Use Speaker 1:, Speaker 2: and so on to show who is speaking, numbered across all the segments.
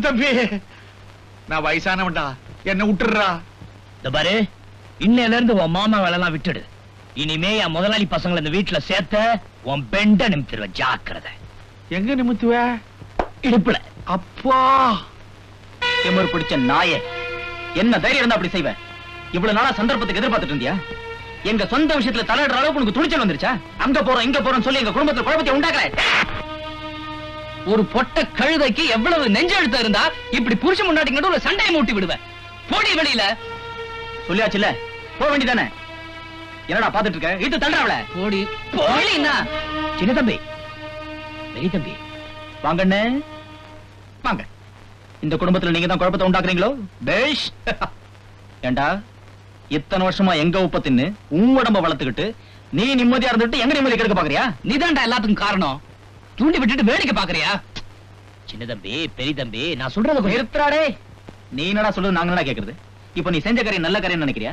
Speaker 1: தம்பி, நான் வயசானவன்டா, என்ன விட்டுறா.
Speaker 2: இந்த பாரு, இன்னையில இருந்து உன் மாமா வேலைலாம் விட்டுடு. இனிமே என் முதலாளி பசங்களை இந்த வீட்டுல சேர்த்த உன் பெண்ட நிமித்திருவ, ஜாக்கிரதை.
Speaker 1: எங்க நிமித்துவ?
Speaker 2: இடுப்புல.
Speaker 1: அப்பா,
Speaker 3: திமிர் பிடிச்ச நாயே, என்ன தைரியம் இருந்தா அப்படி செய்வ? இவ்வளவு நாளா சந்தர்ப்பத்துக்கு எதிர்பார்த்துட்டு இருந்தியா? எங்க சொந்த விஷயத்துல தலையிடுற அளவுக்கு உனக்கு துணிச்சல் வந்துருச்சா? அங்க போறோம் இங்க போறோம் சொல்லி எங்க குடும்பத்துல குழப்பத்தை உண்டாக்குற.
Speaker 2: ஒரு பொட்ட கழுதைக்கு எவ்வளவு நெஞ்செழுத்த இருந்தா இப்படி புருஷ முன்னாடி ஒரு சண்டையை மூட்டி விடுவேன். போடி வெளியில.
Speaker 3: சொல்லியாச்சுல, போக வேண்டியதானே? என்னடா பாத்துட்டு இருக்க? இது தள்ளுறாவல.
Speaker 2: போடி போடினா. சின்ன தம்பி, பெரிய தம்பி,
Speaker 3: வாங்கண்ணே வாங்க. இந்த குடும்பத்துல நீங்க தான் குழப்பத்தை உண்டாக்குறீங்களோ? பேஷ். ஏண்டா, இத்தனை வருஷமா எங்க உப்ப தின்னு உன் உடம்ப வளர்த்துக்கிட்டு நீ நிம்மதியா இருந்துட்டு எங்க நிம்மதி கெடுக்க பாக்குறியா?
Speaker 2: நீதான்டா எல்லாத்துக்கும் காரணம். தூண்டி விட்டுட்டு வேடிக்கை பாக்குறியா? சின்ன தம்பி, பெரிய தம்பி, நான் சொல்றது
Speaker 3: நிறுத்துறாடே. நீ என்னடா சொல்றது, நாங்க என்னடா கேக்குறது? இப்ப நீ செஞ்ச காரியம் நல்ல காரியம் நினைக்கிறியா?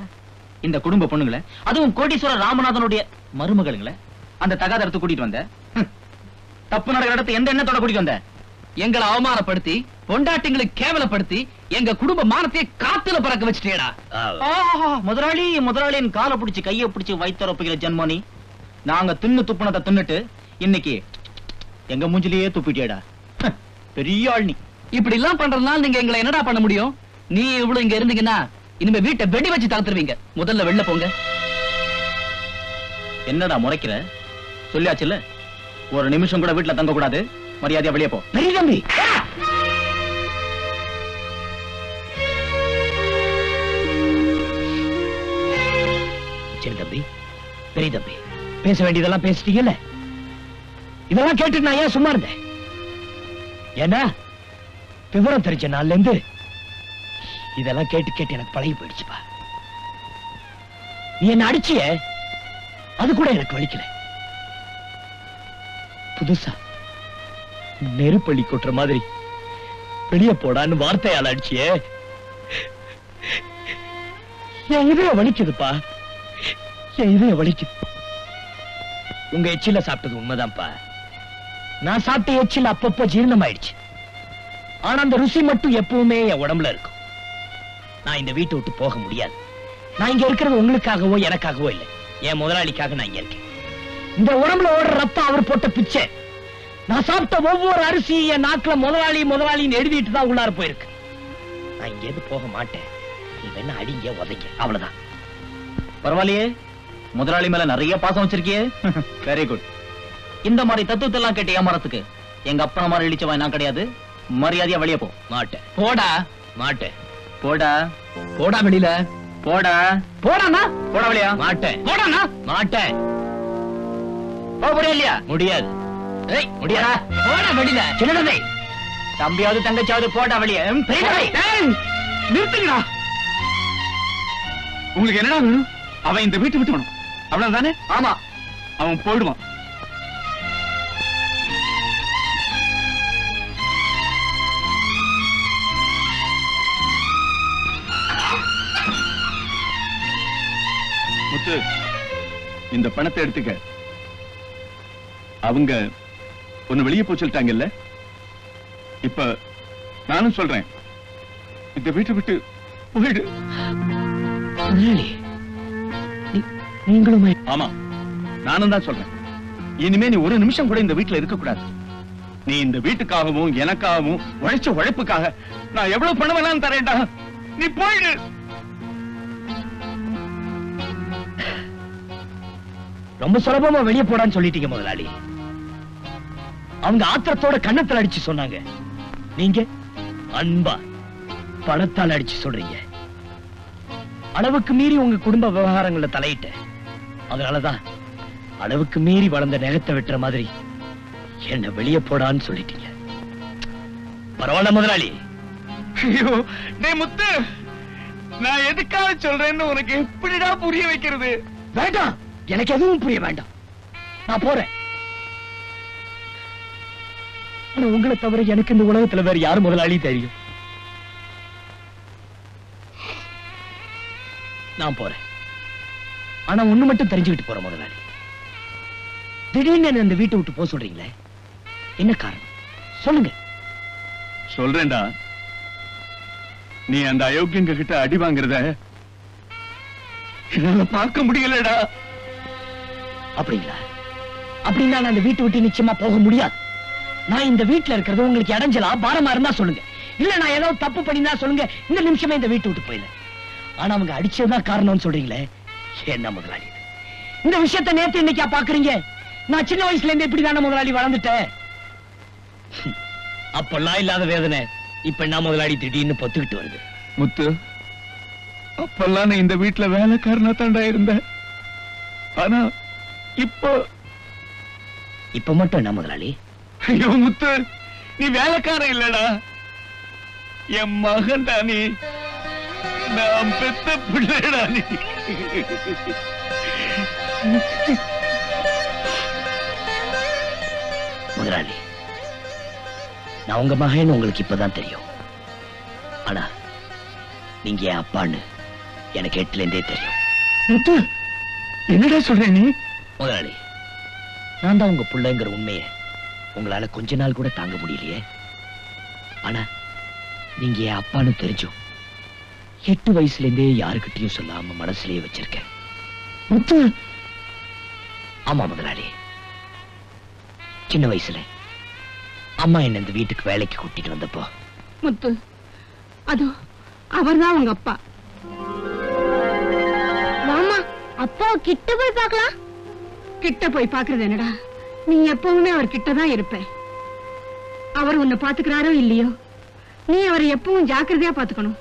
Speaker 3: இந்த குடும்ப பொண்ணுங்களை, அதுவும் கோடீஸ்வரர் ராமநாதனுடைய மருமகளுங்களை அந்த தகாதரத்தை கூட்டிட்டு வந்த. தப்பு நடக்கிற இடத்து எந்த எண்ணத்தோட கூட்டிட்டு வந்த?
Speaker 2: எங்களை அவமானப்படுத்தி, பொண்டாட்டிங்களை கேவலப்படுத்தி, எங்க குடும்ப மானத்தையே காத்துல பறக்க வச்சுட்டேடா.
Speaker 3: முதலாளி முதலாளியின் காலை பிடிச்சு கையை பிடிச்சு வைத்தரப்புகிற ஜென்மோனி. நாங்க தின்னு துப்புனதை தின்னுட்டு இன்னைக்கு எங்க மூஞ்சிலேயே துப்பிட்டேடா. பெரிய ஆள் நீ.
Speaker 2: இப்படி எல்லாம் பண்றதுனால நீங்க எங்களை என்னடா பண்ண முடியும்? நீ இவ்வளவு இங்க இருந்தீங்கன்னா இனிமே வீட்டை வெடி வச்சு தளர்த்துருவீங்க. முதல்ல வெளில போங்க.
Speaker 3: என்னடா முறைக்கிற? சொல்லியாச்சுல்ல, ஒரு நிமிஷம் கூட வீட்டுல தங்க கூடாது. மரியாதையா வெளியே போ.
Speaker 2: பெரிய தம்பி, சின்ன தம்பி, பெரிய தம்பி, பேச வேண்டியதெல்லாம் பேசிட்டீங்கல்ல. இதெல்லாம் கேட்டு நான் ஏன் சும்மா இருந்தேன்? ஏன்னா விவரம் தெரிஞ்ச நாள்ல இருந்து இதெல்லாம் கேட்டு கேட்டு எனக்கு பழகி போயிடுச்சுப்பா. நீ என்ன அடிச்சிய, அது கூட எனக்கு வலிக்கல. புதுசா நெருப்பள்ளி கொட்டுற மாதிரி வெளியே போடான்னு வார்த்தையால அடிச்சியே, என் இதய வலிக்குதுப்பா. என் இதய வலிக்குது. உங்க எச்சில சாப்பிட்டது உண்மைதான்ப்பா. நான் சாப்பிட்ட எச்சில் அப்பப்போ ஜீரணமாயிடுச்சு. ஆனா அந்த ருசி மட்டும் எப்பவுமே என் உடம்புல இருக்கும். நான் இந்த வீட்டை விட்டு போக முடியாது. நான் இங்க இருக்கிறது உங்களுக்காகவோ எனக்காகவோ இல்லை, என் முதலாளிக்காக நான் இங்க இருக்கேன். இந்த உடம்புல ஓடுற ரத்தம் அவர் போட்ட பிச்சை. நான் சாப்பிட்ட ஒவ்வொரு அரிசி என் நாக்குல முதலாளி முதலாளின்னு எழுதிட்டு தான் உள்ளார போயிருக்கு. நான் இங்க எது போக மாட்டேன். நீ வேணா அடிங்க உதைங்க, அவ்வளவுதான்.
Speaker 3: பரவாயில்லையே, முதலாளி மேல நிறைய பாசம் வச்சிருக்கியே. Very good. இந்த மாதிரி தத்துவத்தை எல்லாம் கேட்டு ஏமாறத்துக்கு எங்க அப்பா மாதிரி இழிச்சவன் நான் கிடையாது. மரியாதையா வெளியே போ.
Speaker 2: மாட்டேன். போடா. மாட்டேன்.
Speaker 3: போடா.
Speaker 2: போடா வெளியில.
Speaker 3: போடா.
Speaker 2: போடானா?
Speaker 3: போடா வெளியா.
Speaker 2: மாட்டேன். போடானா? மாட்டேன்.
Speaker 3: போக முடியா இல்லையா?
Speaker 2: முடியாது. ஏய், முடியாதா? போடா வெளியில. சின்னதம்பி,
Speaker 3: தம்பியாவது தங்கச்சியாவது போடா வெளியே.
Speaker 1: நிறுத்துங்கடா. உங்களுக்கு என்னடா வேணும்? அவன் இந்த வீட்டை விட்டு வேணும், அவ்வளவுதானே?
Speaker 3: ஆமா,
Speaker 1: அவன் போயிடுவான். முத்து, இந்த பணத்தை எடுத்துக்க. அவங்க ஒன்னு வெளியே போய் சொல்லிட்டாங்கல்ல, இப்ப நானும் சொல்றேன், இந்த வீட்டை விட்டு போயிடு.
Speaker 2: நீங்களும்?
Speaker 1: ஆமா, நானும் தான் சொல்றேன். இனிமே நீ ஒரு நிமிஷம் கூட இந்த வீட்டுல இருக்க கூடாது. நீ இந்த வீட்டுக்காகவும் எனக்காகவும் உழைச்ச உழைப்புக்காக நான் எவ்வளவு பணம் வேணாலும் தரேன்டா. நீ போயிடு.
Speaker 2: ரொம்ப சுலபமா வெளியே போடான்னு சொல்லிட்டீங்க முதலாளி. அவங்க ஆத்திரத்தோட கண்ணத்தில் அடிச்சு சொன்னாங்க. நீங்க அன்பா பணத்தால் அடிச்சு சொல்றீங்க. அளவுக்கு மீறி உங்க குடும்ப விவகாரங்களை தலையிட்ட. அதனாலதான் அளவுக்கு மீறி வளர்ந்த நகத்தை வெட்டுற மாதிரி என்ன வெளியே போடான்னு சொல்லிட்டீங்க. பரவாயில்ல முதலாளி.
Speaker 1: ஐயோ, டேய் முத்து, நான் எதுக்காக சொல்றேன்னு உனக்கு எப்படிடா புரிய வைக்கிறது?
Speaker 2: வேண்டாம், எனக்கு எதுவும் புரிய வேண்டாம். நான் போறேன். ஆனா உங்களை தவிர எனக்கு இந்த உலகத்துல வேற யாரு முதலாளி தெரியும்? நான் போறேன். ஆனா ஒண்ணு மட்டும் தெரிஞ்சுக்கிட்டு போறேன் முதலாளி. திடீர்னு அந்த வீட்டை விட்டு போக சொல்றீங்களே, என்ன காரணம் சொல்லுங்க.
Speaker 1: சொல்றேன்டா, நீ அந்த அயோக்கியங்க கிட்ட அடி வாங்குறத என்னால பார்க்க முடியலடா.
Speaker 2: அப்படிங்களா? அப்படின்னா நான் அந்த வீட்டை விட்டு நிச்சயமா போக முடியாது. நான் இந்த வீட்டுல இருக்கிறது உங்களுக்கு இடைஞ்சலா பாரமா இருந்தா சொல்லுங்க, இல்ல நான் ஏதோ தப்பு பண்ணினா சொல்லுங்க, இந்த நிமிஷமே இந்த வீட்டை விட்டு போயில. ஆனா அவங்க அடிச்சதுதான் காரணம்னு சொல்றீங்களே, என்ன முதலாளி இந்த விஷயத்தை நேத்து இன்னைக்கா பாக்குறீங்க? நான் சின்ன வயசுல இருந்து இப்படிதான முதலாளி வளர்ந்துட்டேன். அப்பெல்லாம் இல்லாத வேதனை இப்ப என்ன முதலாளி திடீர்னு பொத்துக்கிட்டு வருது?
Speaker 1: முத்து, அப்பெல்லாம் நான் இந்த வீட்டுல வேலைக்காரனா தாண்டா இருந்தேன். ஆனா இப்போ
Speaker 2: இப்ப மட்டும் என்ன முதலாளி?
Speaker 1: ஐயோ முத்து, நீ வேலைக்காரன் இல்லடா, என் மகன் தான். நீ நான் பெத்த பிள்ளைடா. நீ
Speaker 2: முதலாளி, நான் உங்க மகன் உங்களுக்கு இப்பதான் தெரியும். ஆனா நீங்க என் அப்பான்னு எனக்கு 8ல இருந்தே தெரியும்.
Speaker 1: முத்து, என்னடா சொல்ற நீ?
Speaker 2: முதலாளி, நான் தான் உங்க பிள்ளைங்கிற உண்மையை உங்களால கொஞ்ச நாள் கூட தாங்க முடியலையே. ஆனா நீங்க என் அப்பான்னு தெரிஞ்சும் 8 வயசுல இருந்தே யாருக்கிட்டையும் சொல்லாம மனசுலயே வச்சிருக்கேன்.
Speaker 1: முத்து,
Speaker 2: ஆமா முதலாளி, சின்ன வயசுல அம்மா என்ன இந்த வீட்டுக்கு வேலைக்கு கூட்டிட்டு வந்தப்போ,
Speaker 4: முத்து, அதோ அவர்தான் உங்க அப்பா. மாமா, அப்பா கிட்ட போய் பார்க்கலாம். கிட்ட போய் பாக்குறது என்னடா, நீ எப்பவுமே அவர் கிட்டதான் இருப்ப. அவர் உன்னை பாத்துக்கிறாரோ இல்லையோ, நீ அவரை எப்பவும் ஜாக்கிரதையா பாத்துக்கணும்.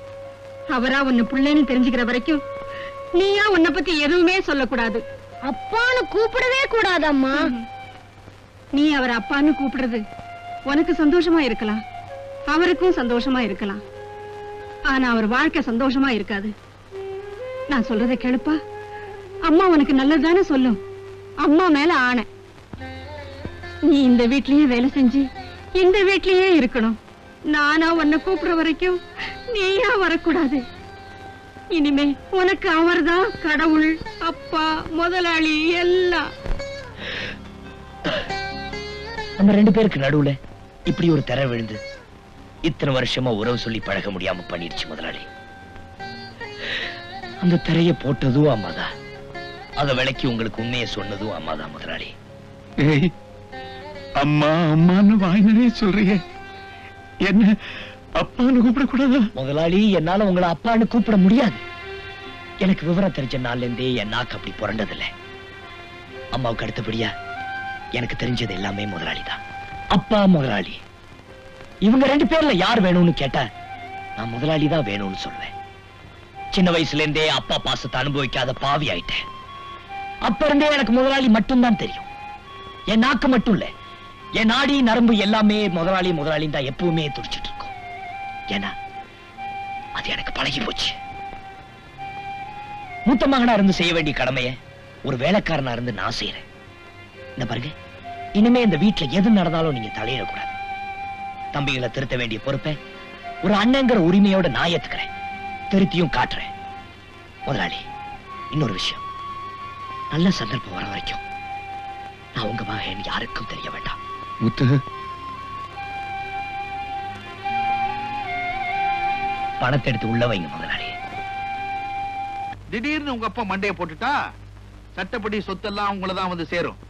Speaker 4: அவரா உன்னை பிள்ளைன்னு தெரிஞ்சுக்கிற வரைக்கும் நீயா உன்னை பத்தி எதுவுமே சொல்லக்கூடாது. அப்பான்னு கூப்பிடவே கூடாதம்மா. நீ அவரை அப்பான்னு கூப்பிடுறது உனக்கு சந்தோஷமா இருக்கலாம், அவருக்கும் சந்தோஷமா இருக்கலாம். ஆனா அவர் வாழ்க்கை சந்தோஷமா இருக்காது. நான் சொல்றதை கேளுப்பா. அம்மா உனக்கு நல்லதுதானே சொல்லும். அம்மா மேல ஆணை. நீ இந்த வீட்லயே வேலை செஞ்சு இந்த வீட்லயே இருக்கணும். நானா உன்னை கூப்பிடுற வரைக்கும் நீயா வரக்கூடாது. இனிமே உனக்கு அவர்தான் கடவுள், அப்பா, முதலாளி எல்லாம்.
Speaker 2: நம்ம 2 பேருக்கு நடுவுல இப்படி ஒரு திரை விழுந்து இத்தனை வருஷமா உறவு சொல்லி பழக முடியாம பண்ணிடுச்சு முதலாளி. அந்த திரைய போட்டதும் அம்மாதான், அத விலைக்கு உங்களுக்கு உண்மையை சொன்னதும் அம்மாதான் முதலாளி.
Speaker 1: ஏய், அம்மா அம்மான்னு வாய்னே சொல்றியே, என்ன அப்பான்னு கூப்பிடக்கூடாதா?
Speaker 2: முதலாளி, என்னால உங்களை அப்பான்னு கூப்பிட முடியாது. எனக்கு விவரம் தெரிஞ்ச நாள்ல இருந்தே என் நாக்கு அப்படி புரண்டதில்லை. அம்மாவுக்கு அடுத்தபடியா எனக்கு தெரிஞ்சது எல்லாமே முதலாளி தான். அப்பா, முதலாளி, இவங்க 2 பேர்ல யார் வேணும்னு கேட்டா நான் முதலாளி தான் வேணும்னு சொல்லுவேன். சின்ன வயசுல இருந்தே அப்பா பாசத்தை அனுபவிக்காத பாவி ஆயிட்டேன். அப்ப இருந்தே எனக்கு முதலாளி மட்டும்தான் தெரியும். என் நாக்கு மட்டும் இல்ல, என் நாடி நரம்பு எல்லாமே முதலாளி முதலாளி தான் எப்பவுமே துடிச்சிட்டு இருக்கும். ஏன்னா அது எனக்கு பழகி போச்சு. மூத்த மகனா இருந்து செய்ய வேண்டிய கடமையை ஒரு வேலைக்காரனா இருந்து நான் செய்யறேன். இந்த பாருங்க, இனிமே இந்த வீட்டுல எது நடந்தாலும் நீங்க தலையிடக்கூடாது. தம்பிகளை திருத்த வேண்டிய பொறுப்பை ஒரு அண்ணங்கிற உரிமையோட நான் ஏத்துக்கிறேன், திருத்தியும் காட்டுறேன். முதலாளி, இன்னொரு விஷயம், நல்ல சந்தர்ப்பம் வர வரைக்கும் நான் உங்க மகன் யாருக்கும் தெரிய வேண்டாம்.
Speaker 1: முத்து,
Speaker 2: பணத்தை எடுத்து உள்ள வைங்க முதலாளி.
Speaker 5: திடீர்னு உங்க அப்பா மண்டைய போட்டுட்டா சட்டப்படி சொத்தெல்லாம் உங்களதான் வந்து சேரும்.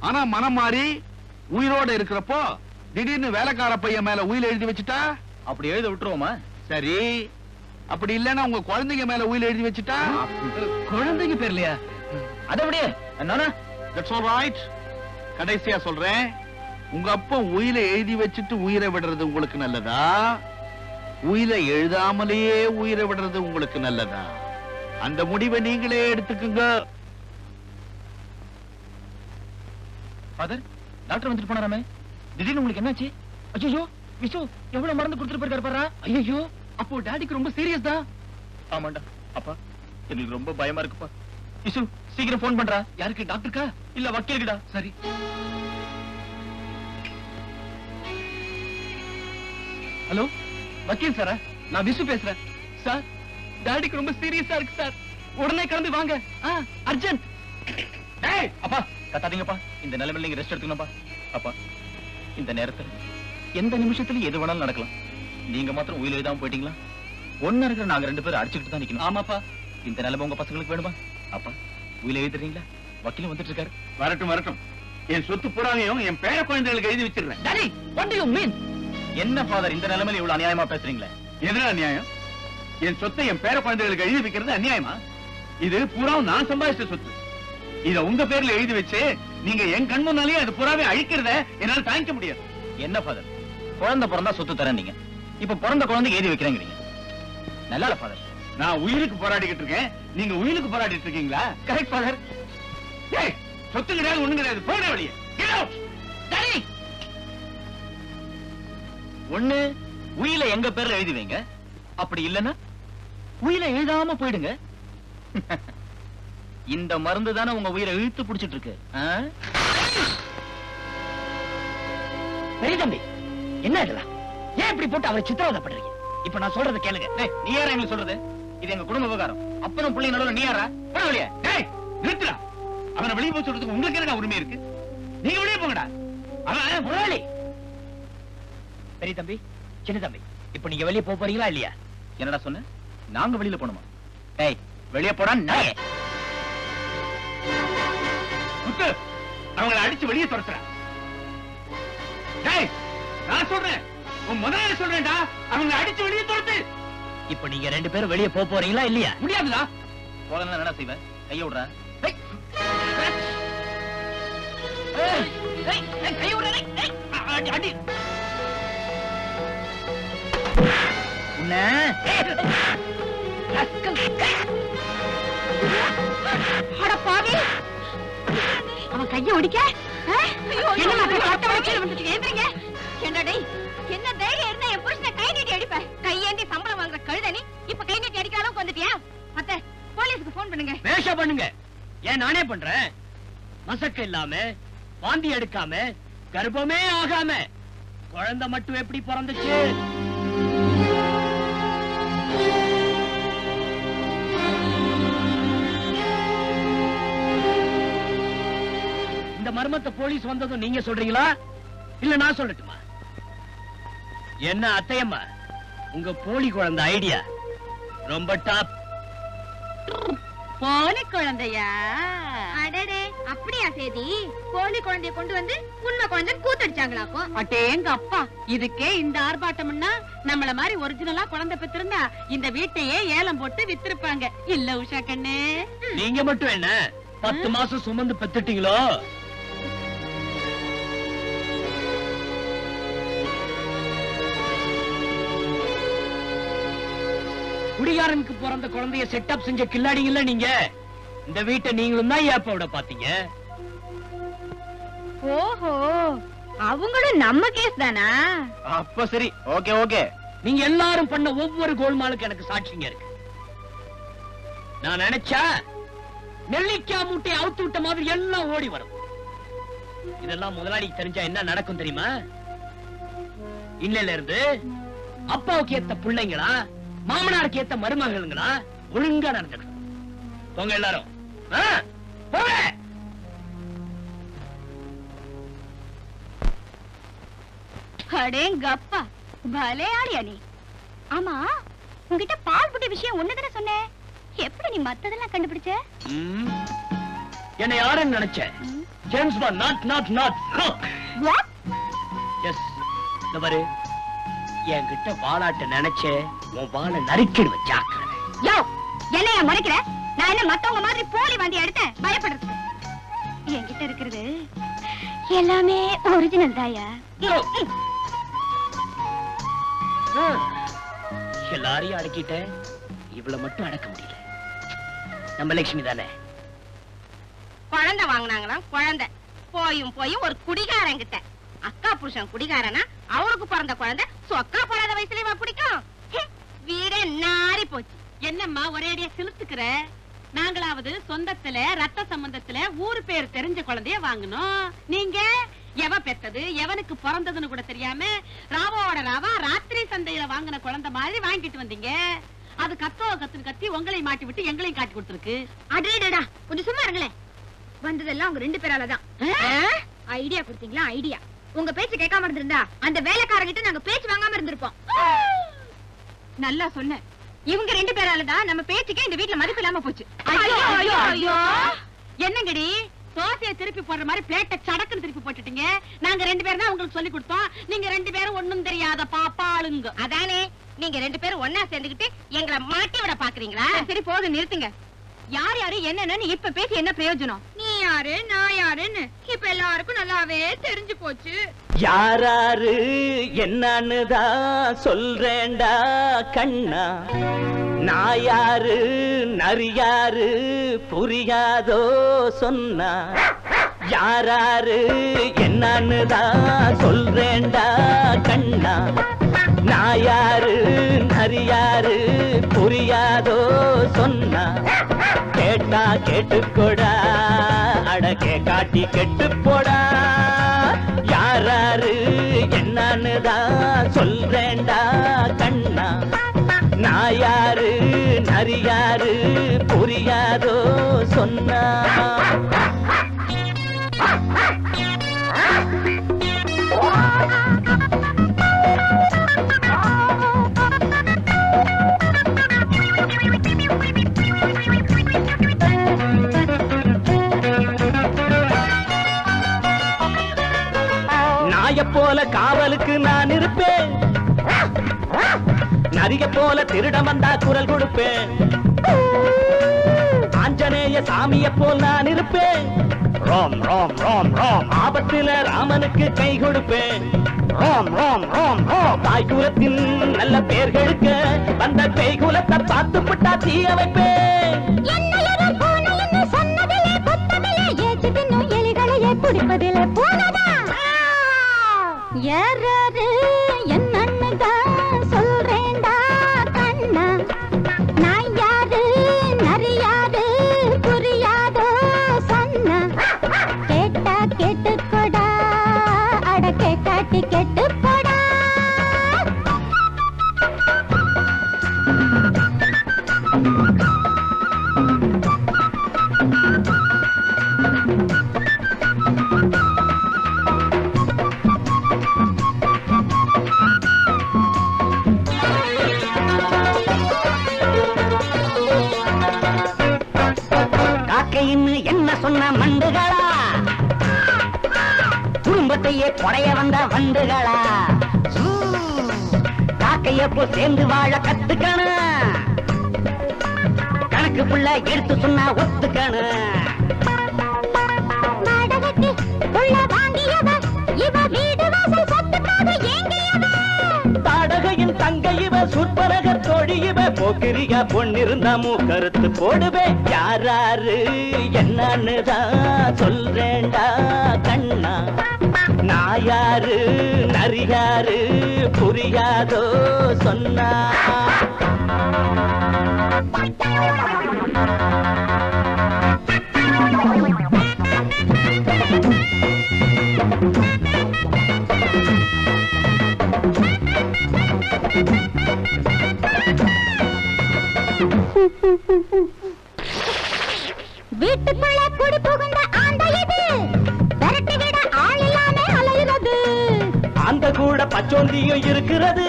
Speaker 5: ஆனா மனம் மாறி உயிரோட இருக்கிறப்போ திடீர்னு வேலைக்கார பையன் மேல உயிர் எழுதி வச்சுட்டா,
Speaker 3: அப்படி எழுத விட்டுருவோமா?
Speaker 5: சரி. அப்படி இல்லன்னா உங்க குழந்தைங்க மேல உயிர் எழுதி வச்சுட்டா,
Speaker 3: குழந்தைங்க பேர்லையா? அதை விட
Speaker 5: that's all right. கடைசியா சொல்றேன், உங்க அப்பா உயிரை எழுதி வச்சுட்டு உயிரை விடுறது உங்களுக்கு நல்லதா, உயிரை எழுதாமலேயே உயிரை விடுறது உங்களுக்கு நல்லதா? அந்த முடிவை நீங்களே எடுத்துக்குங்க.
Speaker 3: ஃபாதர், டாக்டர் வந்துட்டு போனாராமே, திடீர்னு உங்களுக்கு என்னாச்சு? ஐயோ, விசு எவ்வளவு மருந்து கொடுத்துட்டு போயிருக்காரு பாரு. ஐயோ, அப்போ டாடிக்கு ரொம்ப சீரியஸ் தான். ஆமாண்டா அப்பா, எனக்கு ரொம்ப பயமா இருக்குப்பா. விசு, சீக்கிரம் போன் பண்றா. யாருக்கு? டாக்டருக்கா இல்ல வக்கீலுக்குடா? சரி. ஹலோ, வக்கீல் சாரா? நான் விசு பேசுறேன் சார். டாடிக்கு ரொம்ப சீரியஸா இருக்கு சார், உடனே கிளம்பி வாங்க. அர்ஜென்ட். டேய் அப்பா, கத்தாதீங்கப்பா. இந்த நிலைமையில நீங்க ரெஸ்ட் எடுத்துக்கணும்ப்பா. அப்பா, இந்த நேரத்துல எந்த நிமிஷத்துல எது வேணாலும் நடக்கலாம். நீங்க மாத்திரம் உயிர் எழுதாம போயிட்டீங்களா, ஒண்ணு இருக்கிற நாங்க 2 பேரும் அடிச்சுக்கிட்டு தான் நிக்கணும். ஆமாப்பா, இந்த நிலைமை உங்க பசங்களுக்கு வேணுமா? அப்பா உயில எழுதுறீங்களா? வக்கீல் வந்துட்டு இருக்காரு.
Speaker 1: வரட்டும் வரட்டும், என் சொத்து புறாவையும் என் பேர குழந்தைகளுக்கு எழுதி வச்சிருந்தேன்.
Speaker 3: Daddy, what do you mean? என்ன ஃபாதர் இந்த நிலைமையில இவ்வளவு அநியாயமா பேசுறீங்களே?
Speaker 1: எதுனா அநியாயம்? என் சொத்தை என் பேர குழந்தைகளுக்கு எழுதி வைக்கிறது அநியாயமா? இது புறாவும் நான் சம்பாதிச்ச சொத்து. இத உங்க பேர்ல எழுதி வச்சு நீங்க என் கண் முன்னாலேயே அது புறாவை அழிக்கிறத என்னால தாங்கிக்க முடியாது.
Speaker 3: என்ன ஃபாதர், குழந்தை பிறந்தா சொத்து தரேன் நீங்க, இப்ப பிறந்த குழந்தைக்கு எழுதி வைக்கிறேங்க. நல்லா இல்ல ஃபாதர்.
Speaker 1: நான் உயிருக்கு போராடிக்கிட்டு இருக்கேன், நீங்க உயிருக்கு போராடிட்டு இருக்கீங்களா?
Speaker 3: Correct father.
Speaker 1: ஏய், சொத்து கிடையாது, ஒண்ணு கிடையாது, போற வழியே. Get out!
Speaker 3: டாடி, ஒண்ணு உயில எங்க பேர்ல எழுதி வைங்க, அப்படி இல்லன்னா உயில எழுதாம போயிடுங்க. இந்த மருந்து தானே உங்க உயிரை இழுத்து பிடிச்சிட்டு இருக்கு.
Speaker 2: பெரிய தம்பி, என்ன இதெல்லாம்? ஏன் இப்படி போட்டு அவரை சித்திரவதை பண்றீங்க? இப்ப நான் சொல்றதை கேளுங்க.
Speaker 3: டேய், நீ யாரா எங்களுக்கு சொல்றது? இது எங்க குடும்ப விவகாரம். அப்பனும் பிள்ளை நடுவுல நீ யாரா? போட வெளியே.
Speaker 1: டேய், நிறுத்துடா. அவனை வெளியே போய் சொல்றதுக்கு உங்களுக்கு என்ன உரிமை இருக்கு? நீங்க வெளியே போங்கடா. அவன்
Speaker 2: முதலாளி. பெரிய தம்பி, சின்ன தம்பி, இப்ப நீங்க வெளியே போறீங்களா இல்லையா?
Speaker 3: என்னடா சொன்ன? நாங்க வெளியில போணுமா? டேய், வெளியே போடா நாயே.
Speaker 1: முத்து, அவங்களை அடிச்சு வெளியே துரத்துறேன். டேய், நான் சொல்றேன், உன் முதலாளி சொல்றேன்டா, அவங்களை அடிச்சு வெளியே துரத்து.
Speaker 2: இப்ப நீங்க 2 பேரும் வெளியே போறீங்களா இல்லையா?
Speaker 1: முடியாதுடா.
Speaker 3: போலன்னா என்னடா செய்வ? கைய விடுறா. டேய், கைய விடுறா.
Speaker 1: அடி, அடி.
Speaker 3: உன்னை
Speaker 4: அட பாவி, அவன் கைய ஒடிக்க. என்ன தைரியம் இருந்தா என் புருஷனை கை நீட்டி அடிப்ப? கையேந்தி சம்பளம் வாங்குற கழுதனி இப்ப கை நீட்டி அடிக்கிற அளவுக்கு வந்துட்டியா? அத்தை, போலீஸ்க்கு போன் பண்ணுங்க.
Speaker 2: வேஷா பண்ணுங்க. ஏன் நானே பண்றேன். மசக்க இல்லாம, வாந்தி எடுக்காம, கர்ப்பமே ஆகாம குழந்தை மட்டும் எப்படி பிறந்துச்சு? இந்த மர்மத்தை போலீஸ் வந்ததும் நீங்க சொல்றீங்களா இல்ல நான் சொல்லட்டுமா? என்ன அத்தையம்மா, உங்க போலி குழந்தை ஐடியா ரொம்ப டாப்.
Speaker 4: போலி குழந்தையா? அடடே, அப்படியா சேதி? போலி குழந்தைய கொண்டு வந்து உண்மை குழந்தை கூத்தடிச்சாங்களாக்கும். அட்டேங்க அப்பா, இதுக்கே இந்த ஆர்ப்பாட்டம்னா நம்மள மாதிரி ஒரிஜினலா குழந்தை பெற்றிருந்தா இந்த வீட்டையே ஏலம் போட்டு வித்திருப்பாங்க. இல்ல உஷா கண்ணு?
Speaker 2: நீங்க மட்டும் என்ன 10 மாசம் சுமந்து பெத்துட்டீங்களோ? குடிகாரனுக்கு பிறந்த குழந்தைய செட்டப் செஞ்ச கில்லாடிங்கல்ல நீங்க. இந்த வீட்டை நீங்களும் தான் ஏப்போட பாத்தீங்க.
Speaker 4: ஓஹோ, அவங்களும் நம்ம கேஸ் தானா?
Speaker 3: அப்ப சரி, ஓகே ஓகே.
Speaker 2: நீங்க எல்லாரும் பண்ண ஒவ்வொரு கோல்மாலுக்கு எனக்கு சாட்சிங்க இருக்கு. நான் நினைச்சா நெல்லிக்காய் மூட்டை அவுத்து விட்ட மாதிரி எல்லாம் ஓடி வரும். இதெல்லாம் முதலாளிக்கு தெரிஞ்சா என்ன நடக்கும் தெரியுமா? இன்னையில இருந்து அப்பாவுக்கு ஏத்த பிள்ளைங்களா, மாமனாருக்கு ஏத்த மருமகளுங்களா ஒழுங்கா நடந்துக்கணும். போங்க எல்லாரும். போங்க.
Speaker 4: அடேங்கப்பா, பலே ஆளியா நீ. ஆமா, உன்கிட்ட பால் புட்டி விஷயம் ஒண்ணுதானே சொன்னேன். எப்படி நீ மத்ததெல்லாம் கண்டுபிடிச்ச?
Speaker 2: என்ன யாருன்னு நினைச்ச? James Bond. Not.
Speaker 4: What?
Speaker 2: Yes. இந்த பாரு, என்கிட்ட வாலாட்ட நினைச்ச உன் வாழை நறுக்கிடுவேன், ஜாக்கிரதை.
Speaker 4: யோ, என்னைய மறைக்கிற? நான் என்ன மத்தவங்க மாதிரி போலி வாந்தி எடுத்தேன் பயப்படுறதுக்கு? என்கிட்ட இருக்கிறது எல்லாமே ஒரிஜினல் தாயா.
Speaker 2: எல்லாரையும் அடக்கிட்ட, இவ்வளவு மட்டும் அடக்க முடியல. நம்ம லட்சுமி தானே.
Speaker 4: குழந்தை வாங்கினாங்களாம், குழந்தை போயும் ஒரு குடிகாரன் கிட்ட. அக்கா புருஷன் குடிகாரனா அவனுக்கு பிறந்த குழந்தை சொக்கா போடாத வயசுலயே பிடிக்கும். வீடே நாரி போச்சு. என்னம்மா ஒரே அடியா சிலுத்துக்கிற? நாங்களாவது சொந்தத்துல ரத்த சம்பந்தத்துல ஊரு பேர் தெரிஞ்ச குழந்தைய வாங்கணும். நீங்க எவ பெத்தது எவனுக்கு பிறந்ததுன்னு கூட தெரியாம ராவோட ராவா ராத்திரி சந்தையில வாங்கின குழந்தை மாதிரி வாங்கிட்டு வந்தீங்க. அது கத்துன்னு கத்தி உங்களை மாட்டி விட்டு எங்களையும் காட்டி கொடுத்துருக்கு. அடேடா, கொஞ்சம் சும்மா இருங்களேன். வந்ததெல்லாம் உங்க 2 பேராலதான். ஐடியா கொடுத்தீங்களா? ஐடியா உங்க பேச்சு கேட்காம இருந்திருந்தா அந்த வேலைக்காரங்கிட்ட நாங்க பேச்சு வாங்காம இருந்திருப்போம். நல்லா சொன்ன. இவங்க 2 பேராலதான் நம்ம பேச்சுக்கே இந்த வீட்ல மதிப்பு இல்லாம போச்சு. ஐயோ என்னங்கடி தோசையை திருப்பி போடுற மாதிரி பிளேட்டை சடக்குன்னு திருப்பி போட்டுட்டீங்க. நாங்க 2 பேரும் தான் உங்களுக்கு சொல்லி கொடுத்தோம். நீங்க 2 பேரும் ஒண்ணும் தெரியாத பாப்பாளுங்க. அதானே நீங்க 2 பேரும் ஒன்னா சேர்ந்துகிட்டு எங்களை மாட்டி விட பாக்குறீங்களா? சரி போதும் நிறுத்துங்க. யார் யாரு என்னன்னு இப்ப பேசி என்ன பிரயோஜனம்? நீ யாரு நான் யாருன்னு இப்ப எல்லாருக்கும் நல்லாவே தெரிஞ்சு போச்சு.
Speaker 2: யாராரு என்னன்னு தான் சொல்றேன்டா கண்ணா, நான் யாரு நரியாரு புரியாதோ சொன்னா. யாராரு என்னன்னு தான் சொல்றேன்டா கண்ணா, நான் யாரு நரியாரு புரியாதோ சொன்னா. கேட்டா கேட்டுக்கோடா அடக்கே காட்டி கெட்டு போடா. யாராரு என்னன்னு தான் சொல்றேன்டா கண்ணா, நான் யாரு நரியாரு புரியாதோ சொன்னா. நாய போல காவலுக்கு நான் இருப்பேன், நரிய போல திருடம் வந்தா குரல் கொடுப்பேன். ஆஞ்சநேய சாமிய போல் நான் இருப்பேன், ராம் ராம் ராம் ராம் ஆபத்துல ராமனுக்கு கை கொடுப்பேன். ராம் ராம் ராம் ராம் தாய்குலத்தின் நல்ல பேர்களுக்க வந்த பேய்குலத்தை பார்த்து விட்டா தீய வைப்பேன்.
Speaker 4: குடிப்பதிலே போனதா யாராரு என்னன்னு தான் சொல்றேன்டா கண்ணா, நான் யாரு நரியாரு புரியாதோ சொன்னா. கேட்டா கேட்டுக்கோடா அடக்கே காட்டி கெட்டு போடா. என்ன சொன்ன மண்டுகளா, குடும்பத்தையே கொடைய வந்த வண்டுகளா. காக்கைய போ சேர்ந்து வாழ கத்துக்கணும், கணக்கு புள்ள எடுத்து சொன்னா ஒத்துக்கணும். தாடகையின் தங்கை இவ சுற்பரக தோழி இவ போக்கிரியா பொன்னிருந்தா மூக்கறுத்து போடுவேன். யாராரு என்னன்னு தான் சொல்றேன்டா கண்ணா, நான் யாரு நரியாரு புரியாதோ சொன்னா. வீட்டுக்குள்ள குடி புகுந்த ஆண்ட இது விரட்டி விட ஆள் இல்லாம அலைகிறது.
Speaker 2: அந்த கூட பச்சோந்தியும் இருக்கிறது,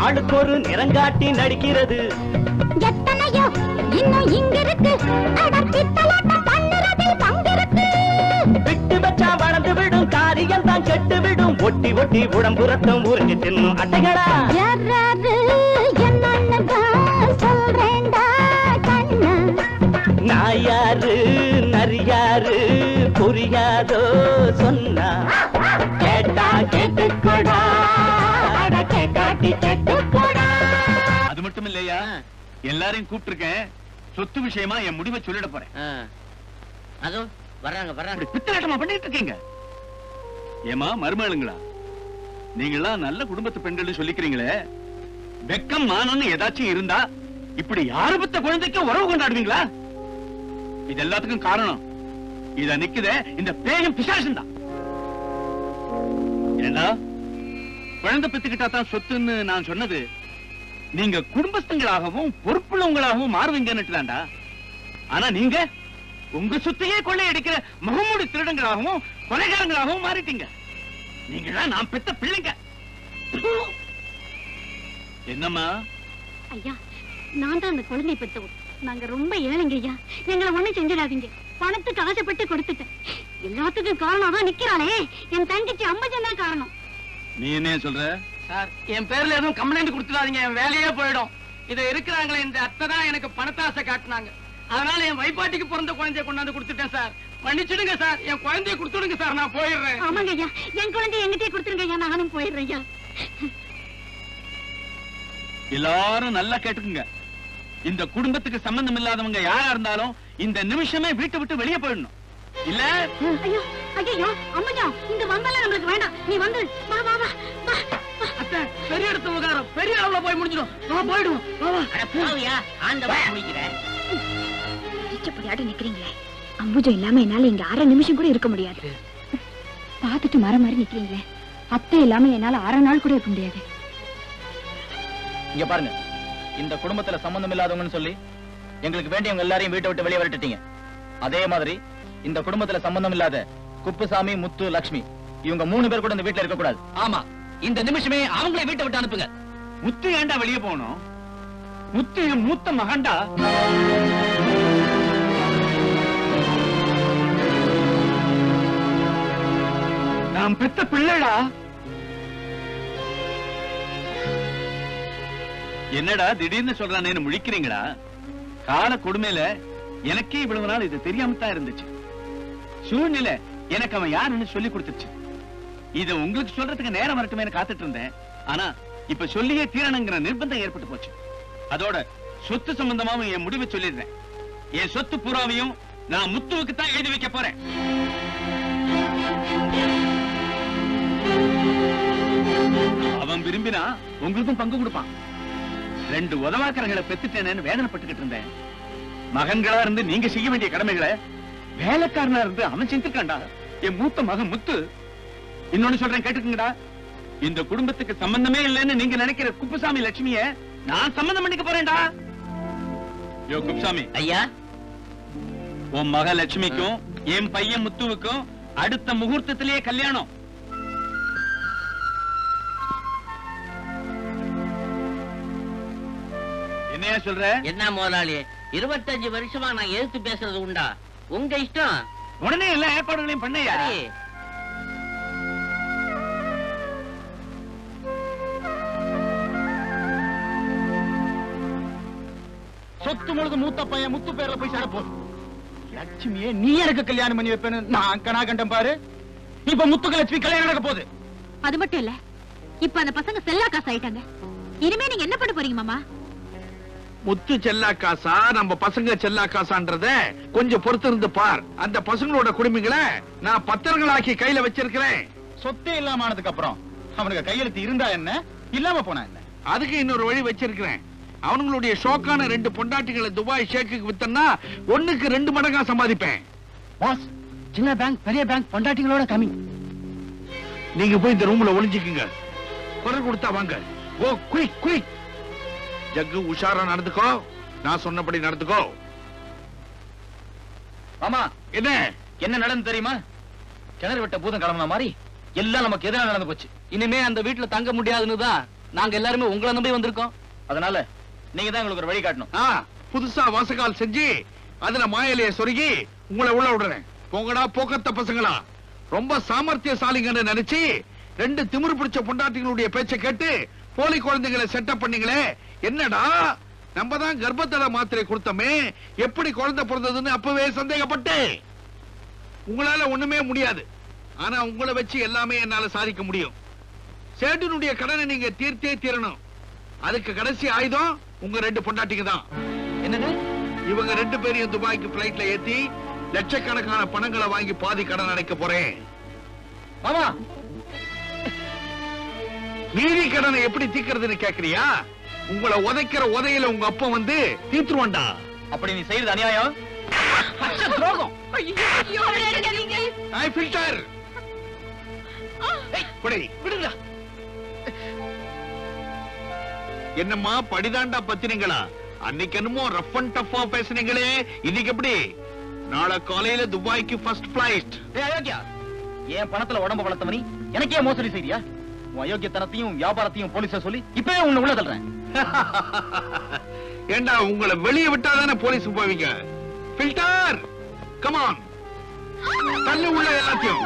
Speaker 2: ஆளுக்கு ஒரு நிறங்காட்டி நடிக்கிறது.
Speaker 4: எத்தனையோ இன்னும் இங்கிருக்கு, அடப்பித்தலாட்டம் பண்ணுறதில் பங்கிருக்கு.
Speaker 2: விட்டு வச்சா வளர்ந்து விடும், காரியம் தான் கெட்டு விடும். ஒட்டி ஒட்டி உடம்புறத்தம் உறிஞ்சு தின்னும் அட்டைகளா.
Speaker 4: யாராரு என்னன்னு தான் சொல்றேன்டா கண்ணா,
Speaker 2: நான் யாரு நரியாரு புரியாதோ சொன்னா. கேட்டா கேட்டுக்கோடா அடக்கே காட்டி கேட்டுக்கோடா.
Speaker 1: அது மட்டும் இல்லையா, எல்லாரையும் கூப்பிட்டிருக்கேன். சொத்து விஷயமா என் முடிவை சொல்லிட போறேன்.
Speaker 3: அதோ வர்றாங்க வர்றாங்க.
Speaker 1: பித்தலாட்டமா பண்ணிட்டு இருக்கீங்க. ஏமா மருமகளுங்களா, நீங்களாம் நல்ல குடும்பத்து பெண்கள் சொல்லிக்கிறீங்களே, வெக்கம் மானம்னு ஏதாச்சும் இருந்தா இப்படி யாரு பத்த குழந்தைக்கு உறவு கொண்டாடுவீங்களா? இது எல்லாத்துக்கும் காரணம் இத நிக்குதே இந்த பேயும் பிசாசும் தான். ஏண்டா குழந்தை பெத்துக்கிட்டா தான் சொத்துன்னு நான் சொன்னது, நீங்க குடும்பஸ்தங்களாகவும் பொறுப்புள்ளவங்களாகவும் மாறுவீங்கன்னு தான்டா. ஆனா நீங்க உங்க சொத்தையே கொள்ளையடிக்கிற முகமூடி திருடங்களாகவும் கொலைகாரங்களாகவும் மாறிட்டீங்க. நீங்க நான் பெத்த பிள்ளைங்க. என்னம்மா
Speaker 4: ஐயா, நான் தான் அந்த குழந்தையை பெற்றவன். நாங்க ரொம்ப ஏழைங்க ஐயா, எங்களை ஒண்ணும் செஞ்சிடாதீங்க. பணத்துக்கு ஆசைப்பட்டு கொடுத்துட்டேன். எல்லாத்துக்கும் காரணம் தான் நிக்கிறாளே என் தங்கச்சி அம்மஜன் தான் காரணம்.
Speaker 1: நீ என்ன சொல்ற?
Speaker 2: சார், என் பேர்ல எதுவும் கம்ப்ளைண்ட் கொடுத்துடாதீங்க, என் வேலையே போயிடும். இத இருக்கிறாங்களே இந்த அத்தை தான் எனக்கு பணத்தாசை காட்டினாங்க. அதனால என் வைப்பாட்டிக்கு பிறந்த குழந்தைய கொண்டாந்து கொடுத்துட்டேன் சார். மன்னிச்சிடுங்க சார், என் குழந்தைய கொடுத்துடுங்க சார், நான் போயிடுறேன்.
Speaker 4: ஆமாங்க ஐயா, என் குழந்தைய எங்கிட்டே கொடுத்துருங்க ஐயா, நானும் போயிடுறேன் ஐயா.
Speaker 1: எல்லாரும் நல்லா கேட்டுக்குங்க. இந்த குடும்பத்துக்கு சம்பந்தம் இல்லாதவங்க யாரா இருந்தாலும் இந்த நிமிஷமே வீட்டை விட்டு வெளியே போயிடணும். இல்ல
Speaker 4: ஐயோ ஐயோ அம்மஜா, இந்த வந்தால நம்மளுக்கு வேண்டாம். நீ வந்து வா வா வா வா.
Speaker 2: அத்தை, பெரிய இடத்து விவகாரம் பெரிய அளவுல போய் முடிஞ்சிடும். நான் போயிடுவோம். வா, வா.
Speaker 4: இச்சப்படியாட்டு நிக்கிறீங்களே, அம்புஜம் இல்லாம என்னால இங்க அரை நிமிஷம் கூட இருக்க முடியாது. பாத்துட்டு மரம் மாதிரி நிக்கிறீங்களே, அத்தை இல்லாம என்னால அரை நாள் கூட இருக்க முடியாது.
Speaker 3: இங்க பாருங்க, இந்த குடும்பத்துல சம்பந்தம் இல்லாதவங்கன்னு சொல்லி எங்களுக்கு வேண்டியவங்க எல்லாரையும் வீட்டை விட்டு வெளியே விரட்டிட்டீங்க. அதே மாதிரி இந்த குடும்பத்துல சம்பந்தம் இல்லாத குப்புசாமி, முத்து, லட்சுமி இவங்க 3 பேர் கூட இந்த வீட்டுல இருக்க கூடாது.
Speaker 2: ஆமா, இந்த நிமிஷமே அவங்களே வீட்டை விட்டு அனுப்புங்க.
Speaker 1: முத்து ஏண்டா வெளியே போகணும்? முத்து என் மூத்த மகன்டா. நான் பெத்த பிள்ளைடா. என்னடா திடீர்னு சொல்றானேன்னு முழிக்கிறீங்களா? கால கொடுமையில எனக்கே இவ்வளவு நாள் இது தெரியாம தான் இருந்துச்சு. சூழ்நிலை எனக்கு அவன் யாருன்னு சொல்லி கொடுத்துச்சு. இத உங்களுக்கு சொல்றதுக்கு நேரம் வரட்டுமே காத்துட்டு இருந்தேன். ஆனா இப்ப சொல்லியே தீரணுங்கிற நிர்பந்தம் ஏற்பட்டு போச்சு. அதோட சொத்து சம்பந்தமாவும் என் முடிவை சொல்லிடுறேன். என் சொத்து பூராவையும் நான் முத்துவுக்கு தான் எழுதி வைக்க போறேன். அவன் விரும்பினா உங்களுக்கும் பங்கு கொடுப்பான். 2 உதவாக்கரங்களை பெத்துட்டேனேன்னு வேதனைப்பட்டுக்கிட்டு இருந்தேன். மகன்களா இருந்து நீங்க செய்ய வேண்டிய கடமைகளை வேலைக்காரனா இருந்து அவன் செஞ்சிருக்கான்டா என் மூத்த மகன் முத்து. இன்னொன்னு சொல்றேன் கேட்டுக்குங்கடா. இந்த குடும்பத்துக்கு சம்பந்தமே இல்லைன்னு நீங்க நினைக்கிற குப்புசாமி லட்சுமிய நான் சம்பந்தம் பண்ணிக்க போறேன்டா. யோ குப்புசாமி
Speaker 2: ஐயா,
Speaker 1: உன் மக லட்சுமிக்கும் என் பையன் முத்துவுக்கும் அடுத்த முகூர்த்தத்திலேயே கல்யாணம். என்னையா சொல்ற?
Speaker 6: என்ன முதலாளி, 25 வருஷமா நான் எதிர்த்து பேசுறது உண்டா? உங்க இஷ்டம்.
Speaker 1: உடனே எல்லா ஏற்பாடுகளையும் பண்ணையா.
Speaker 6: சரி.
Speaker 3: சொத்து முழுது மூத்த பையன் முத்து பேர்ல போய் சேரப்போ. லட்சுமியே நீ எனக்கு கல்யாணம் பண்ணி வைப்பேன்னு நான் கனா கண்டம் பாரு. இப்ப முத்துக்கு லட்சுமி கல்யாணம் நடக்க போகுது.
Speaker 4: அது மட்டும் இல்ல, இப்ப அந்த பசங்க செல்லா காசு ஆயிட்டாங்க. இனிமே நீங்க என்ன பண்ண போறீங்க மாமா?
Speaker 5: முத்து செல்லா காசா நம்ம பசங்க செல்லா காசான்றத கொஞ்சம் பொறுத்து இருந்து பார். அந்த பசங்களோட குடும்பங்களை நான் பத்திரங்களாக்கி கையில வச்சிருக்கிறேன்.
Speaker 3: சொத்தே இல்லாம ஆனதுக்கு அப்புறம் அவனுக்கு கையெழுத்து இருந்தா என்ன, இல்லாம போனா என்ன?
Speaker 5: அதுக்கு இன்னொரு வழி வச்சிருக்கிறேன். அவனுங்களுடைய ஷோக்கான 2 பொண்டாட்டிகளை துபாய் ஷேக்குக்கு வித்தன்னா 1க்கு 2 மடங்கா சம்பாதிப்பேன்.
Speaker 2: பாஸ், சின்ன பேங்க் பெரிய பேங்க் பொண்டாட்டிங்களோட கம்மி.
Speaker 5: நீங்க போய் இந்த ரூம்ல ஒளிஞ்சுக்குங்க. குரல் கொடுத்தா வாங்க. ஓ குயிக் குயிக். ஜக்கு உஷாரா நடந்துக்கோ. நான் சொன்னபடி நடந்துக்கோ.
Speaker 3: ஆமா,
Speaker 5: என்ன
Speaker 3: என்ன நடந்து தெரியுமா? கிணறு விட்ட பூதம் கிளம்புன மாதிரி எல்லாம் நமக்கு எதிராக நடந்து போச்சு.
Speaker 2: இனிமே அந்த வீட்டுல தங்க முடியாதுன்னு தான் நாங்க எல்லாருமே உங்களை நம்பி வந்திருக்கோம்.
Speaker 3: அதனால நீங்க தான் எங்களுக்கு ஒரு வழி காட்டணும்.
Speaker 5: புதுசா வாசகால் செஞ்சு அதுல மாயிலைய சொருகி உங்களை உள்ள விடுறேன். போங்கடா போக்கத்த பசங்களா. ரொம்ப சாமர்த்தியசாலிங்கன்னு நினைச்சு 2 திமிரு பிடிச்ச பொண்டாட்டிகளுடைய பேச்சை கேட்டு போலி குழந்தைகளை செட்டப் பண்ணீங்களே. என்னடா, நம்ம தான் கர்ப்பத்தட மாத்திரை கொடுத்தோமே, எப்படி குழந்தை பிறந்ததுன்னு அப்பவே சந்தேகப்பட்டு. உங்களால ஒண்ணுமே முடியாது. ஆனா உங்களை வச்சு எல்லாமே என்னால சாதிக்க முடியும். சேட்டுனுடைய கடனை நீங்க தீர்த்தே தீரணும். அதுக்கு கடைசி ஆயுதம் உங்க 2 பொண்டாட்டிங்க தான்.
Speaker 3: என்னது?
Speaker 5: இவங்க 2 பேரையும் துபாய்க்கு பிளைட்ல ஏத்தி லட்சக்கணக்கான பணங்களை வாங்கி பாதி கடன் அடைக்க போறேன்.
Speaker 3: மாமா,
Speaker 5: மீதி கடனை எப்படி தீக்கிறதுன்னு கேக்குறியா? உங்களை உதைக்கிற உதையில உங்க அப்பா வந்து தீர்த்துருவான்டா.
Speaker 3: அப்படி நீ செய்யறது அநியாயம், பச்சை துரோகம்.
Speaker 5: ஐ ஃபில்டர் குடி.
Speaker 3: விடுங்க.
Speaker 5: என்னம்மா படிதாண்டா பத்தினீங்களா? அன்னைக்கு என்னமோ ரஃப் அண்ட் டஃப்பா பேசுனீங்களே, இன்னைக்கு எப்படி? நாளை காலையில துபாய்க்கு ஃபர்ஸ்ட் பிளைட்.
Speaker 3: அயோக்கியா, என் பணத்துல உடம்ப வளர்த்தவனி எனக்கே மோசடி செய்தியா? உன் அயோக்கியத்தனத்தையும் வியாபாரத்தையும் போலீஸ சொல்லி இப்பவே உன்னை உள்ள தள்ளுறேன்.
Speaker 5: ஏண்டா உங்களை வெளியே விட்டாதானே போலீஸ் போவீங்க? ஃபில்டர் கமான், தள்ளு உள்ள எல்லாத்தையும்.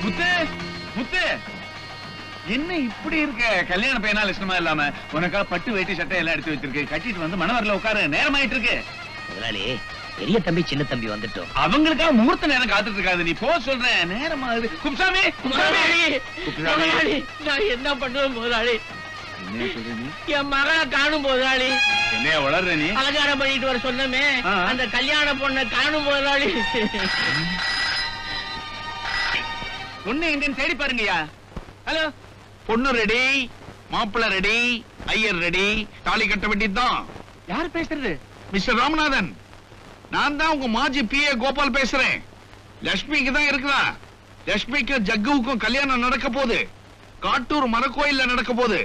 Speaker 1: முத்து முத்து, என்ன இப்படி இருக்க? கல்யாண பையனா லட்சணமா இல்லாம உனக்கா பட்டு வேட்டி சட்டை எல்லாம் எடுத்து வச்சிருக்கு. கட்டிட்டு வந்து மணவரில் உட்காரு, நேரமாயிட்டு இருக்கு.
Speaker 2: முதலாளி, பெரிய தம்பி சின்ன தம்பி வந்துட்டோம்.
Speaker 1: அவங்களுக்காக முகூர்த்த நேரம் காத்துட்டு இருக்காது. நீ போ சொல்றேன், நேரமா ஆகுது. குப்சாமி குப்சாமி
Speaker 6: முதலாளி, நான் என்ன பண்ணுவேன் முதலாளி?
Speaker 1: என்ன சொல்ற நீ?
Speaker 6: என் மகளை காணும் முதலாளி.
Speaker 1: என்னைய வளர்ற நீ?
Speaker 6: அலங்காரம் பண்ணிட்டு வர சொன்னமே,
Speaker 1: ஆ.
Speaker 6: அந்த கல்யாண பொண்ணை காணும் முதலாளி.
Speaker 1: பொண்ணு எங்கன்னு தேடி பாருங்கய்யா.
Speaker 6: ஹலோ,
Speaker 5: பொண்ணு ரெடி, மாப்பிள்ளை ரெடி, ஐயர் ரெடி, தாலி கட்ட வேண்டியதுதான்.
Speaker 1: யார் பேசுறது?
Speaker 5: மிஸ்டர் ராமநாதன், நான் தான் உங்க மாஜி பிஏ கோபால் பேசுறேன். லட்சுமிக்கு தான் இருக்குதா? லட்சுமிக்கும் ஜக்குவுக்கும் கல்யாணம் நடக்க போகுது. காட்டூர் மரக்கோயில்ல நடக்க போகுது.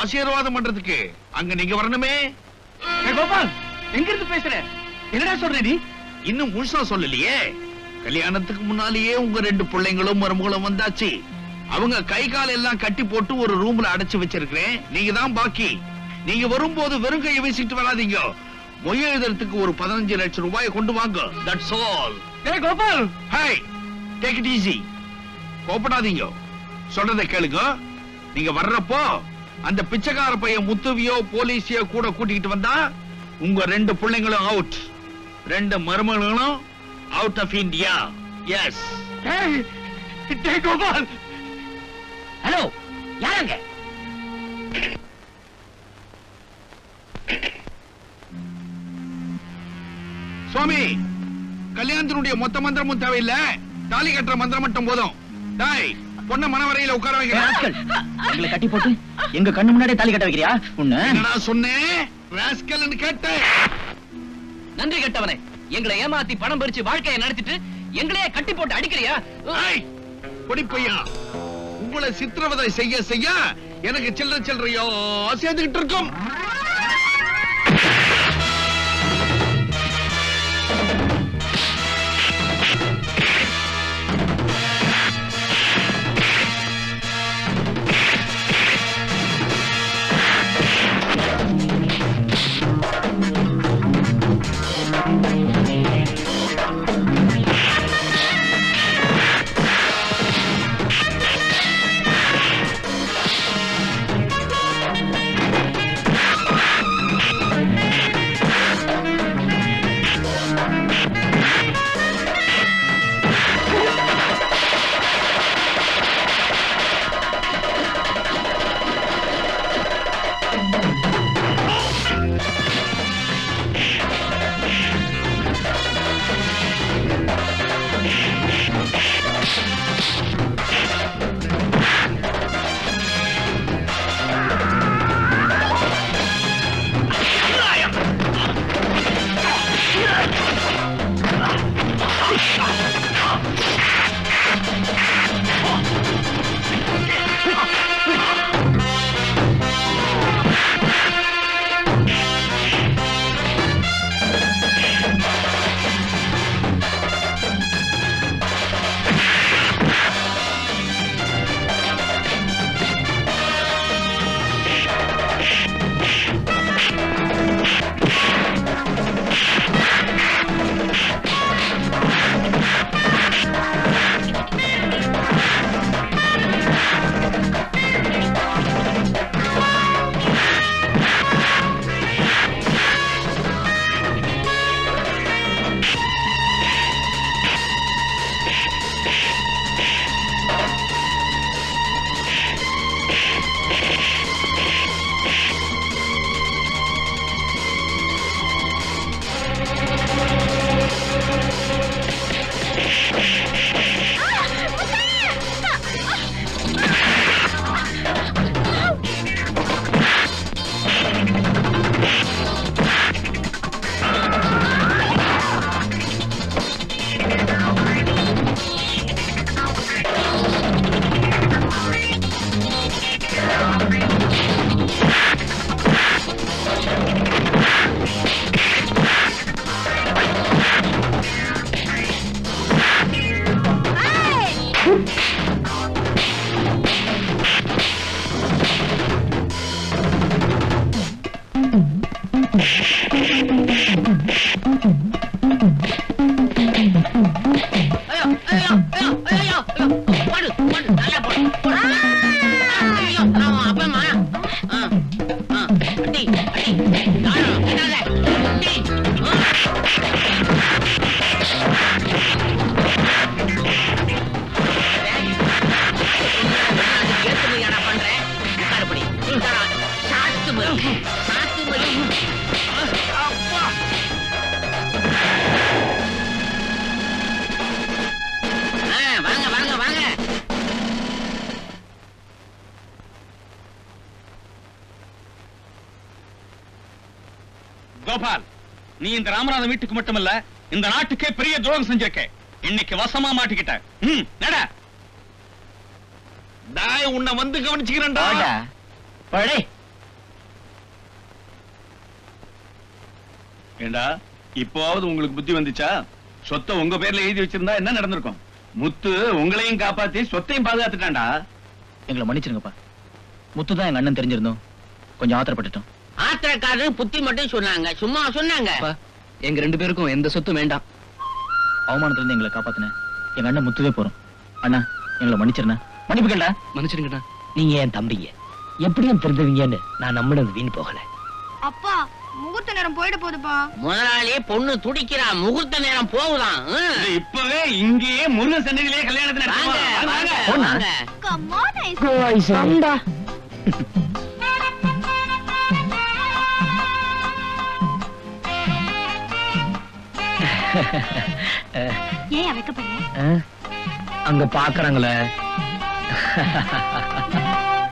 Speaker 5: ஆசீர்வாதம் பண்றதுக்கு அங்க நீங்க வரணுமே.
Speaker 1: ஏய் கோபால், எங்க இருந்து பேசுற? என்னடா சொல்ற நீ?
Speaker 5: இன்னும் முழுசா சொல்லலையே. கல்யாணத்துக்கு முன்னாலேயே உங்க 2 பிள்ளைங்களும் மருமகளும் வந்தாச்சு. அவங்க கை கால் எல்லாம் கட்டி போட்டு ஒரு ரூம்ல அடைச்சு வச்சிருக்கிறேன். நீங்க தான் பாக்கி. நீங்க வரும்போது வெறும் கையை வீசிட்டு வராதீங்க. மொய் எழுதுறதுக்கு ஒரு 15 லட்சம் ரூபாயை கொண்டு வாங்க. That's all.
Speaker 1: ஏய் கோபால்,
Speaker 5: ஹே, டேக் இட் ஈஸி. கோபப்படாதீங்க, சொல்றதை கேளுங்க. நீங்க வர்றப்போ அந்த பிச்சைக்கார பையன் முத்துவியோ போலீஸையோ கூட கூட்டிட்டு வந்தா உங்க 2 பிள்ளைங்களும் அவுட், 2 மருமகளும் அவுட் ஆஃப் இந்தியா. எஸ்.
Speaker 1: ஏய் டேய் கோபால்.
Speaker 2: ஹலோ, யாருங்க?
Speaker 5: சுவாமி, கல்யாணத்தினுடைய மொத்த மந்திரமும் தேவையில்லை. தாலி கட்டுற மந்திரம் மட்டும் போதும். டாய், பொண்ண மனவரையில உட்கார வைக்கிறேன்.
Speaker 3: ராஸ்கல், எங்களை கட்டி போட்டு எங்க கண்ணு முன்னாடியே தாலி கட்ட வைக்கிறியா? உன்ன
Speaker 5: என்னடா சொன்னேன்? ராஸ்கல்னு கேட்டேன்.
Speaker 3: நன்றி கெட்டவனே, எங்களை ஏமாத்தி பணம் பறிச்சு வாழ்க்கையை நடத்திட்டு எங்களையே கட்டி போட்டு அடிக்கிறியா?
Speaker 5: ஏய், பொடி பையா, உங்களை சித்திரவதை செய்ய செய்ய எனக்கு சில்லறையோ சேர்ந்துகிட்டு இருக்கும்.
Speaker 1: கோபால், நீ இந்த ராமநாதன் வீட்டுக்கு மட்டுமல்ல இந்த நாட்டுக்கே பெரிய துரோகம் செஞ்சிருக்க. இன்னைக்கு வசமா மாட்டிக்கிட்ட. நட.
Speaker 5: நான் உன்னை வந்து கவனிச்சுக்கிறேன்டா.
Speaker 3: பழே
Speaker 1: ஏண்டா, இப்போவாவது உங்களுக்கு புத்தி வந்துச்சா? சொத்தை உங்க பேர்ல எழுதி வச்சிருந்தா என்ன நடந்திருக்கும்? முத்து உங்களையும் காப்பாத்தி சொத்தையும் பாதுகாத்துட்டான்டா.
Speaker 3: எங்களை மன்னிச்சிருங்கப்பா. முத்து தான் எங்க அண்ணன் தெரிஞ்சிருந்தோம், கொஞ்சம் ஆத்திரப்பட்டுட்டோம்.
Speaker 6: ஆத்திரக்காரரு புத்தி மட்டும் சொன்னாங்க, சும்மா சொன்னாங்க.
Speaker 2: எங்க 2 பேருக்கும் எந்த சொத்தும் வேண்டாம்.
Speaker 3: அவமானத்துல இருந்து எங்களை காப்பாத்தின எங்க அண்ணன் முத்துவே போறோம். அண்ணா, எங்களை மன்னிச்சிருந்தா. மன்னிப்பு கேட்டா.
Speaker 2: மன்னிச்சிருங்கண்ணா. நீங்க என் தம்பிங்க, எப்படியும் தெரிஞ்சவீங்கன்னு நான் நம்பினது வீண் போகல.
Speaker 4: அப்பா, முகூர்த்த நேரம் போயிட போகுதுப்பா.
Speaker 6: முதலாளி பொண்ணு துடிக்கிறா, முகூர்த்த நேரம் போகுதான்.
Speaker 1: இது இப்பவே இங்கேயே முருகன் சன்னதியிலேயே கல்யாணத்தை
Speaker 6: வாங்க,
Speaker 1: நடத்துவோம்.
Speaker 6: வாங்க,
Speaker 3: போண்ணா.
Speaker 6: வாங்க.
Speaker 4: Come on, ஐசா. ஏன் வைக்கப்படுற?
Speaker 2: அங்க பாக்குறாங்களே.